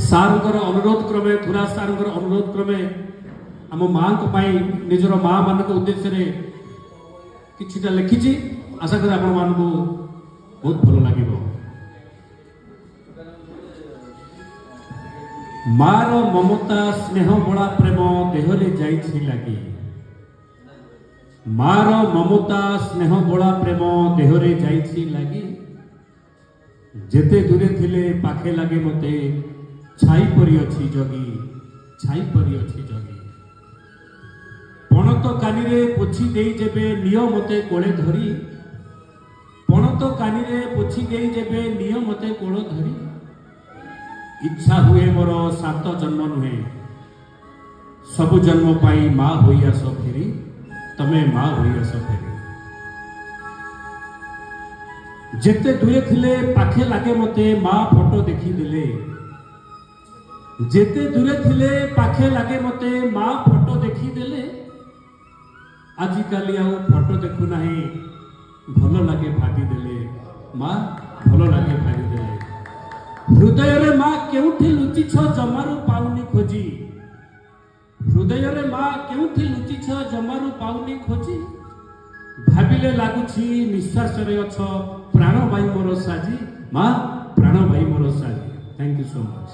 सारंकर अनुरोध क्रमे थुरा सारंकर अनुरोध क्रमे आम माँ निजर माँ मान उद्देश्य किछिटा लिखी आशा करी आपण मान बहुत भल लगे। मार ममता स्नेह बड़ा प्रेम देहरे जाइछि लागी। मार ममता स्नेह बड़ा प्रेम देहरे जाइछि लागी। जेते दूरे थिले पाखे लागे मते छाई परी अछि जगी। छाई परी अछि जगी। पणत कानी पोछि देई जेबे निय मते कोले धरी। पणत कानी पोछि देई जेबे निय मते कोल धरी। इच्छा हुए मोर 7 जन्म नुहे सबु जन्म पाई माँ होई आस फेरी। तमे माँ होई आस फेरी। जेते दूरे थिले पाखे लागे मते माँ फोटो देखी देले। जेते दूरे थिले पाखे लागे मते माँ फोटो देखी देले। आजिकाली आउ फोटो देखु नाही भल लागे भागी देले। माँ भल लागे भागी देले। हृदय रे माँ केउठी लुचिछ जमारू पाउनी खोजी। हृदय रे माँ केउठी लुचिछ जमारू पाउनी खोजी। भाबिले लागुछि निश्वास रे अछ प्राण भाई मोर साजी। माँ प्राण भाई मोर साजी। Thank you so much.